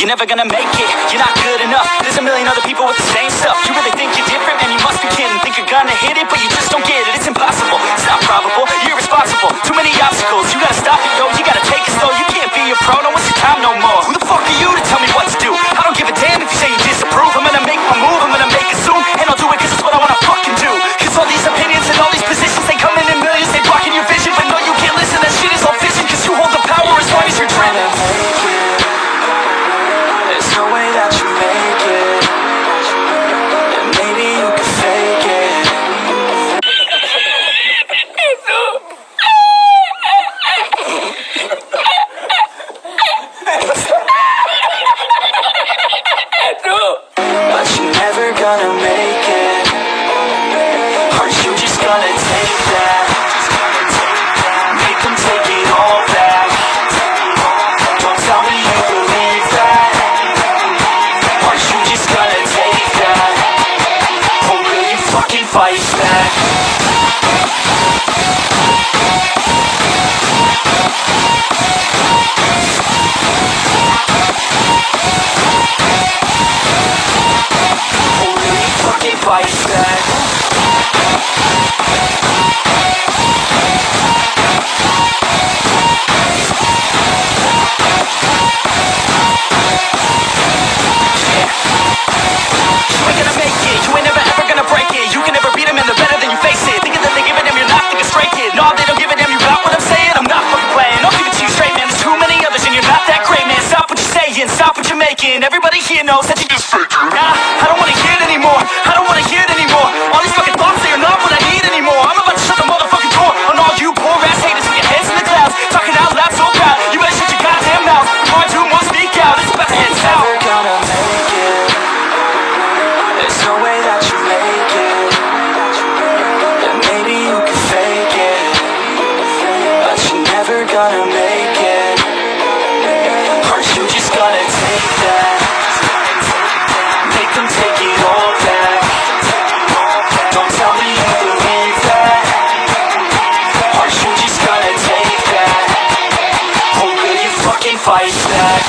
you're never gonna make it. You're not good enough, there's a million other people with the same stuff. You really think you're different? Man, you must be kidding. Think you're gonna hit it, but you just don't get it. It's impossible, it's not probable, you're irresponsible. Too many obstacles, you gotta stop it, yo. You gotta take it slow, you can't be a pro, no one's your time no more. Who the fuck are you to tell me what to do? I don't give a damn if you say you disapprove. I'm gonna make my move, I'm gonna make it soon. And I'll do it cause it's what I wanna fucking do. Cause all these opinions and all these positions, they come in millions, they blocking your vision. But no, you can't listen, that shit is all fission. Cause you hold the power as long as you're dreaming. There's no way that you make it, and maybe you can fake it. But you're never gonna make it. Aren't you just gonna take that? Make them take it all back. Don't tell me you believe that. Aren't you just gonna take that? Or will you fucking fight back? Fight back. You ain't gonna make it, you ain't never ever gonna break it. You can never beat them and they're better than you face it. Thinking that they give a damn, you're not thinking straight, kid. No, they don't give a damn, you got what I'm saying? I'm not fucking playing, I'll give it to you straight, man. There's too many others and you're not that great, man. Stop what you're saying, stop what you're making. Everybody here knows that you just fake it. Nah, I don't wanna hear it anymore, I don't wanna hear it anymore. All these fucking thoughts, they are not what I need anymore. I'm about to shut the motherfucking door on all you poor ass haters with your heads in the clouds, talking out loud so proud. You better shut your goddamn mouth before I do more speak out. It's about to head south. Never gonna make it. There's no way that you make it, and maybe you can fake it, but you're never gonna make it. Aren't you just gonna take that? Make them take it all back. Don't tell me you believe that. Aren't you just gonna take that? Or will you fucking fight back?